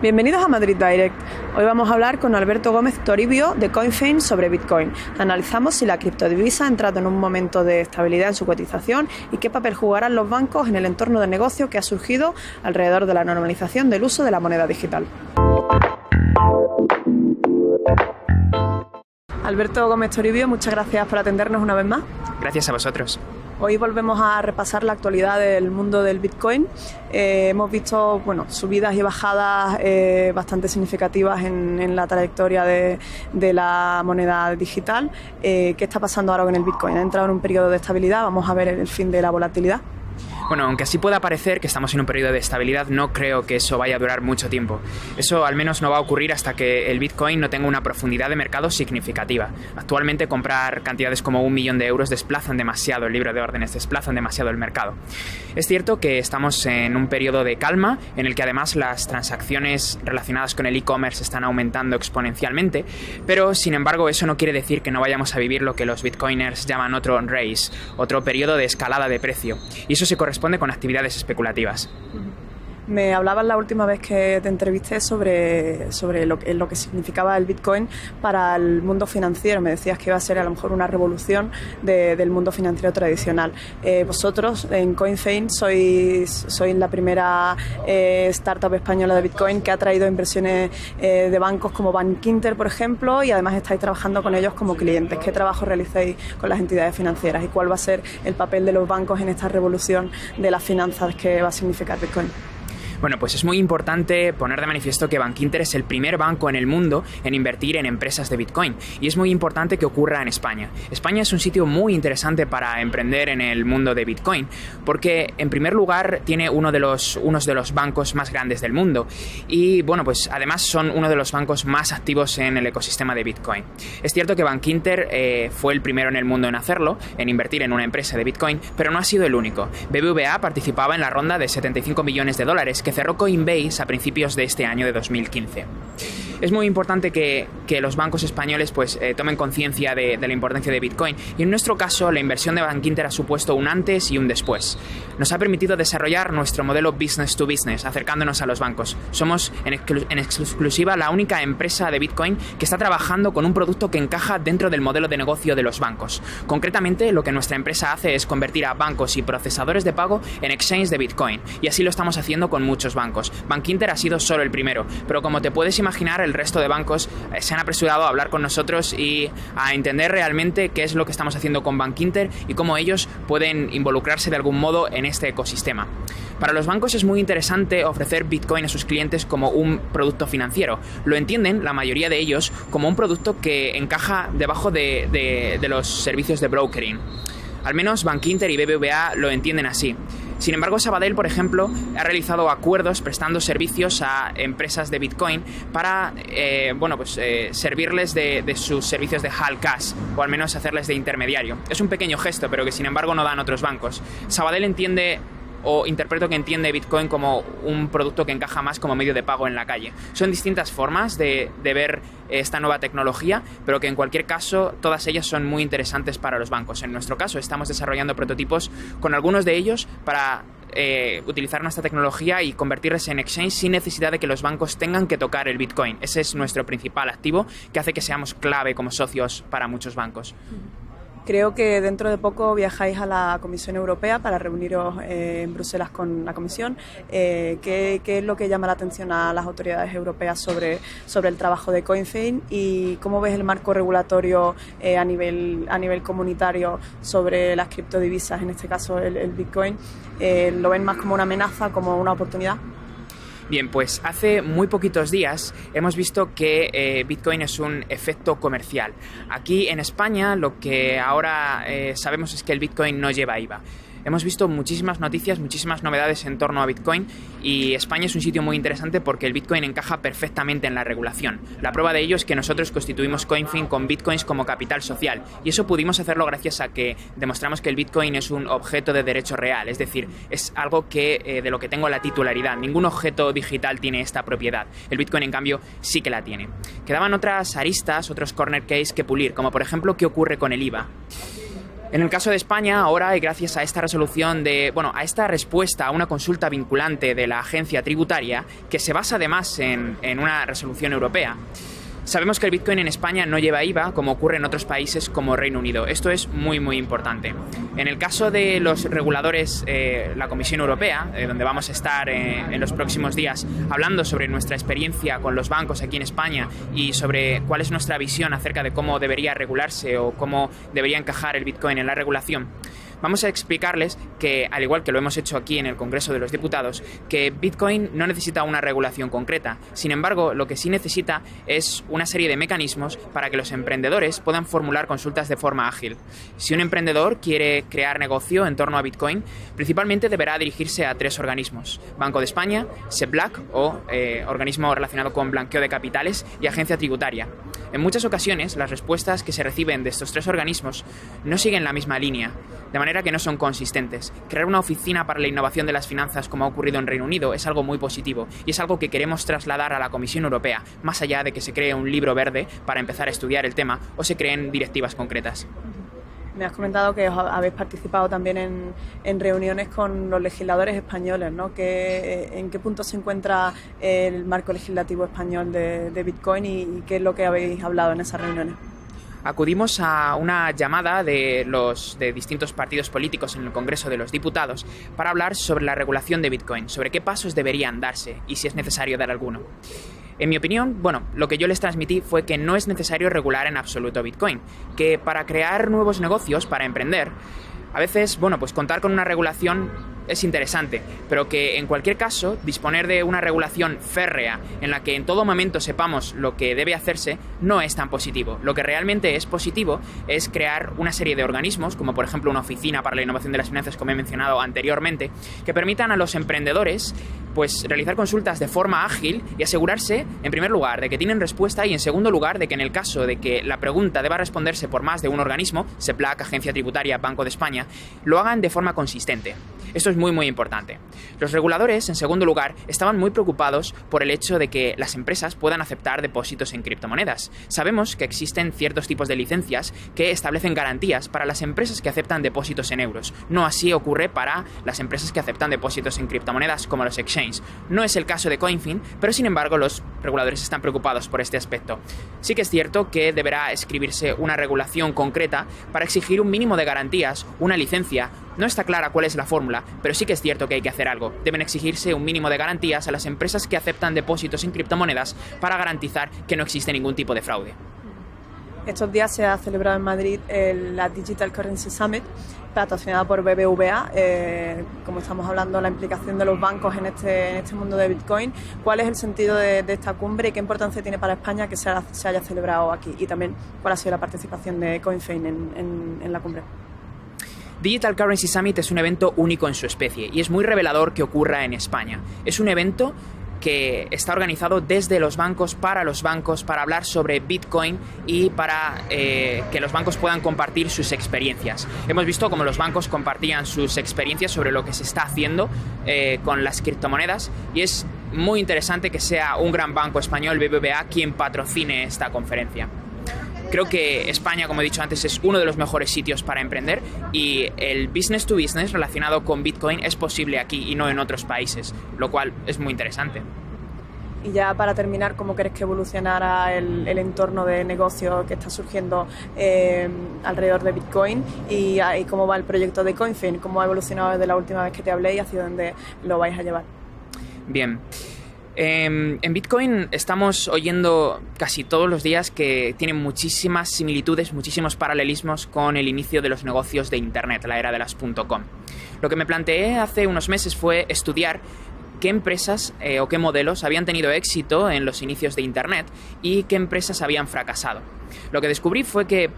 Bienvenidos a Madrid Direct. Hoy vamos a hablar con Alberto Gómez Toribio de CoinFein sobre Bitcoin. Analizamos si la criptodivisa ha entrado en un momento de estabilidad en su cotización y qué papel jugarán los bancos en el entorno de negocio que ha surgido alrededor de la normalización del uso de la moneda digital. Alberto Gómez Toribio, muchas gracias por atendernos una vez más. Gracias a vosotros. Hoy volvemos a repasar la actualidad del mundo del Bitcoin. Hemos visto subidas y bajadas bastante significativas en la trayectoria de la moneda digital. ¿Qué está pasando ahora con el Bitcoin? ¿Ha entrado en un periodo de estabilidad? Vamos a ver el fin de la volatilidad. Bueno, aunque así pueda parecer que estamos en un periodo de estabilidad, no creo que eso vaya a durar mucho tiempo. Eso al menos no va a ocurrir hasta que el Bitcoin no tenga una profundidad de mercado significativa. Actualmente comprar cantidades como 1 millón de euros desplazan demasiado el libro de órdenes, desplazan demasiado el mercado. Es cierto que estamos en un periodo de calma en el que además las transacciones relacionadas con el e-commerce están aumentando exponencialmente, pero sin embargo eso no quiere decir que no vayamos a vivir lo que los bitcoiners llaman otro race, otro periodo de escalada de precio. Y eso se corresponde con actividades especulativas. Me hablabas la última vez que te entrevisté sobre lo que significaba el Bitcoin para el mundo financiero. Me decías que iba a ser a lo mejor una revolución del mundo financiero tradicional. Vosotros en CoinFein sois la primera startup española de Bitcoin que ha traído inversiones de bancos como Bankinter, por ejemplo, y además estáis trabajando con ellos como clientes. ¿Qué trabajo realicéis con las entidades financieras y cuál va a ser el papel de los bancos en esta revolución de las finanzas que va a significar Bitcoin? Bueno, pues es muy importante poner de manifiesto que Bankinter es el primer banco en el mundo en invertir en empresas de Bitcoin y es muy importante que ocurra en España. España es un sitio muy interesante para emprender en el mundo de Bitcoin porque, en primer lugar, tiene unos de los bancos más grandes del mundo y, pues además son uno de los bancos más activos en el ecosistema de Bitcoin. Es cierto que Bankinter fue el primero en el mundo en hacerlo, en invertir en una empresa de Bitcoin, pero no ha sido el único. BBVA participaba en la ronda de 75 millones de dólares que cerró Coinbase a principios de este año de 2015. Es muy importante que los bancos españoles tomen conciencia de la importancia de Bitcoin y en nuestro caso la inversión de Bankinter ha supuesto un antes y un después. Nos ha permitido desarrollar nuestro modelo business to business acercándonos a los bancos. Somos en exclusiva la única empresa de Bitcoin que está trabajando con un producto que encaja dentro del modelo de negocio de los bancos. Concretamente, lo que nuestra empresa hace es convertir a bancos y procesadores de pago en exchange de Bitcoin y así lo estamos haciendo con muchos bancos. Bankinter ha sido solo el primero, pero como te puedes imaginar, el resto de bancos se han apresurado a hablar con nosotros y a entender realmente qué es lo que estamos haciendo con Bankinter y cómo ellos pueden involucrarse de algún modo en este ecosistema. Para los bancos es muy interesante ofrecer Bitcoin a sus clientes como un producto financiero. Lo entienden, la mayoría de ellos, como un producto que encaja debajo de los servicios de brokering. Al menos Bankinter y BBVA lo entienden así. Sin embargo, Sabadell, por ejemplo, ha realizado acuerdos prestando servicios a empresas de Bitcoin para servirles de sus servicios de HAL Cash, o al menos hacerles de intermediario. Es un pequeño gesto, pero que sin embargo no dan otros bancos. Sabadell entiende, o interpreto que entiende, Bitcoin como un producto que encaja más como medio de pago en la calle. Son distintas formas de ver esta nueva tecnología, pero que en cualquier caso todas ellas son muy interesantes para los bancos. En nuestro caso estamos desarrollando prototipos con algunos de ellos para utilizar nuestra tecnología y convertirles en exchange sin necesidad de que los bancos tengan que tocar el Bitcoin. Ese es nuestro principal activo que hace que seamos clave como socios para muchos bancos. Creo que dentro de poco viajáis a la Comisión Europea para reuniros en Bruselas con la Comisión. ¿Qué es lo que llama la atención a las autoridades europeas sobre el trabajo de CoinFein y cómo ves el marco regulatorio a nivel comunitario sobre las criptodivisas, en este caso el Bitcoin? ¿Lo ven más como una amenaza, como una oportunidad? Bien, pues hace muy poquitos días hemos visto que Bitcoin es un efecto comercial. Aquí en España lo que ahora sabemos es que el Bitcoin no lleva IVA. Hemos visto muchísimas noticias, muchísimas novedades en torno a Bitcoin y España es un sitio muy interesante porque el Bitcoin encaja perfectamente en la regulación. La prueba de ello es que nosotros constituimos CoinFein con Bitcoins como capital social y eso pudimos hacerlo gracias a que demostramos que el Bitcoin es un objeto de derecho real, es decir, es algo que de lo que tengo la titularidad. Ningún objeto digital tiene esta propiedad. El Bitcoin, en cambio, sí que la tiene. Quedaban otras aristas, otros corner case que pulir, como por ejemplo qué ocurre con el IVA. En el caso de España, ahora, y gracias a esta resolución a esta respuesta a una consulta vinculante de la agencia tributaria, que se basa además en una resolución europea, sabemos que el Bitcoin en España no lleva IVA, como ocurre en otros países como Reino Unido. Esto es muy, muy importante. En el caso de los reguladores, la Comisión Europea, donde vamos a estar en los próximos días hablando sobre nuestra experiencia con los bancos aquí en España y sobre cuál es nuestra visión acerca de cómo debería regularse o cómo debería encajar el Bitcoin en la regulación, vamos a explicarles que, al igual que lo hemos hecho aquí en el Congreso de los Diputados, que Bitcoin no necesita una regulación concreta. Sin embargo, lo que sí necesita es una serie de mecanismos para que los emprendedores puedan formular consultas de forma ágil. Si un emprendedor quiere crear negocio en torno a Bitcoin, principalmente deberá dirigirse a 3 organismos: Banco de España, SEBLAC, o organismo relacionado con blanqueo de capitales, y agencia tributaria. En muchas ocasiones, las respuestas que se reciben de estos 3 organismos no siguen la misma línea, de manera que no son consistentes. Crear una oficina para la innovación de las finanzas, como ha ocurrido en Reino Unido, es algo muy positivo y es algo que queremos trasladar a la Comisión Europea, más allá de que se cree un libro verde para empezar a estudiar el tema o se creen directivas concretas. Me has comentado que habéis participado también en reuniones con los legisladores españoles, ¿no? ¿En qué punto se encuentra el marco legislativo español de Bitcoin y qué es lo que habéis hablado en esas reuniones? Acudimos a una llamada de distintos partidos políticos en el Congreso de los Diputados para hablar sobre la regulación de Bitcoin, sobre qué pasos deberían darse y si es necesario dar alguno. En mi opinión, lo que yo les transmití fue que no es necesario regular en absoluto Bitcoin, que para crear nuevos negocios, para emprender, a veces, pues contar con una regulación es interesante, pero que en cualquier caso disponer de una regulación férrea en la que en todo momento sepamos lo que debe hacerse no es tan positivo. Lo que realmente es positivo es crear una serie de organismos, como por ejemplo una oficina para la innovación de las finanzas, como he mencionado anteriormente, que permitan a los emprendedores realizar consultas de forma ágil y asegurarse, en primer lugar, de que tienen respuesta y, en segundo lugar, de que en el caso de que la pregunta deba responderse por más de un organismo, SEBLAC, Agencia Tributaria, Banco de España, lo hagan de forma consistente. Esto es muy, muy importante. Los reguladores, en segundo lugar, estaban muy preocupados por el hecho de que las empresas puedan aceptar depósitos en criptomonedas. Sabemos que existen ciertos tipos de licencias que establecen garantías para las empresas que aceptan depósitos en euros. No así ocurre para las empresas que aceptan depósitos en criptomonedas como los exchanges. No es el caso de CoinFin, pero sin embargo los reguladores están preocupados por este aspecto. Sí que es cierto que deberá escribirse una regulación concreta para exigir un mínimo de garantías, una licencia. No está clara cuál es la fórmula, pero sí que es cierto que hay que hacer algo. Deben exigirse un mínimo de garantías a las empresas que aceptan depósitos en criptomonedas para garantizar que no existe ningún tipo de fraude. Estos días se ha celebrado en Madrid la Digital Currency Summit, patrocinada por BBVA. Como estamos hablando, la implicación de los bancos en este mundo de Bitcoin. ¿Cuál es el sentido de esta cumbre y qué importancia tiene para España que se haya celebrado aquí? Y también, ¿cuál ha sido la participación de CoinFin en la cumbre? Digital Currency Summit es un evento único en su especie y es muy revelador que ocurra en España. Es un evento que está organizado desde los bancos para hablar sobre Bitcoin y para que los bancos puedan compartir sus experiencias. Hemos visto cómo los bancos compartían sus experiencias sobre lo que se está haciendo con las criptomonedas y es muy interesante que sea un gran banco español, BBVA, quien patrocine esta conferencia. Creo que España, como he dicho antes, es uno de los mejores sitios para emprender y el business to business relacionado con Bitcoin es posible aquí y no en otros países, lo cual es muy interesante. Y ya para terminar, ¿cómo crees que evolucionará el entorno de negocio que está surgiendo alrededor de Bitcoin y cómo va el proyecto de CoinFin? ¿Cómo ha evolucionado desde la última vez que te hablé y hacia dónde lo vais a llevar? Bien. En Bitcoin estamos oyendo casi todos los días que tiene muchísimas similitudes, muchísimos paralelismos con el inicio de los negocios de Internet, la era de las .com. Lo que me planteé hace unos meses fue estudiar qué empresas o qué modelos habían tenido éxito en los inicios de Internet y qué empresas habían fracasado. Lo que descubrí fue que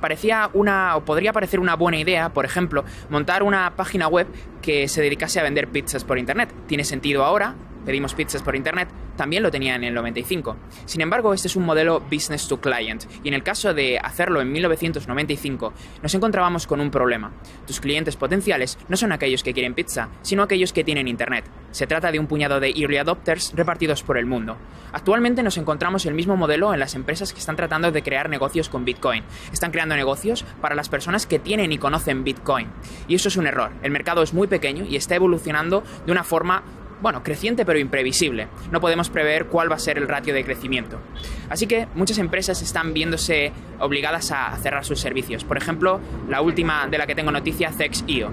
podría parecer una buena idea, por ejemplo, montar una página web que se dedicase a vender pizzas por Internet. Tiene sentido ahora, pedimos pizzas por Internet, también lo tenía en el 95. Sin embargo, este es un modelo business to client, y en el caso de hacerlo en 1995, nos encontrábamos con un problema. Tus clientes potenciales no son aquellos que quieren pizza, sino aquellos que tienen internet. Se trata de un puñado de early adopters repartidos por el mundo. Actualmente nos encontramos el mismo modelo en las empresas que están tratando de crear negocios con Bitcoin. Están creando negocios para las personas que tienen y conocen Bitcoin. Y eso es un error. El mercado es muy pequeño y está evolucionando de una forma creciente pero imprevisible. No podemos prever cuál va a ser el ratio de crecimiento. Así que muchas empresas están viéndose obligadas a cerrar sus servicios. Por ejemplo, la última de la que tengo noticia, Zex.io.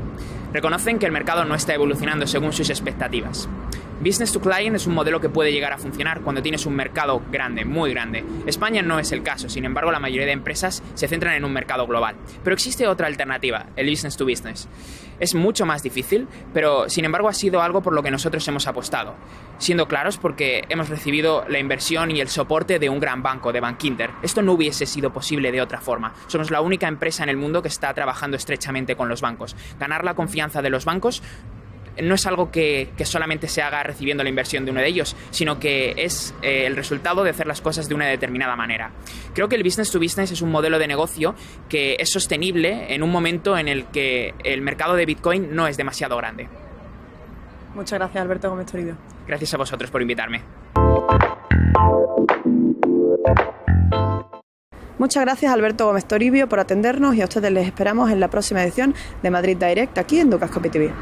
Reconocen que el mercado no está evolucionando según sus expectativas. Business to Client es un modelo que puede llegar a funcionar cuando tienes un mercado grande, muy grande. España no es el caso, sin embargo la mayoría de empresas se centran en un mercado global. Pero existe otra alternativa, el Business to Business. Es mucho más difícil, pero sin embargo ha sido algo por lo que nosotros hemos apostado. Siendo claros, porque hemos recibido la inversión y el soporte de un gran banco, de Bankinter. Esto no hubiese sido posible de otra forma. Somos la única empresa en el mundo que está trabajando estrechamente con los bancos. Ganar la confianza de los bancos no es algo que solamente se haga recibiendo la inversión de uno de ellos, sino que es el resultado de hacer las cosas de una determinada manera. Creo que el business to business es un modelo de negocio que es sostenible en un momento en el que el mercado de Bitcoin no es demasiado grande. Muchas gracias, Alberto Gómez Toribio. Gracias a vosotros por invitarme. Muchas gracias, Alberto Gómez Toribio, por atendernos, y a ustedes les esperamos en la próxima edición de Madrid Direct, aquí en Dukascopy TV.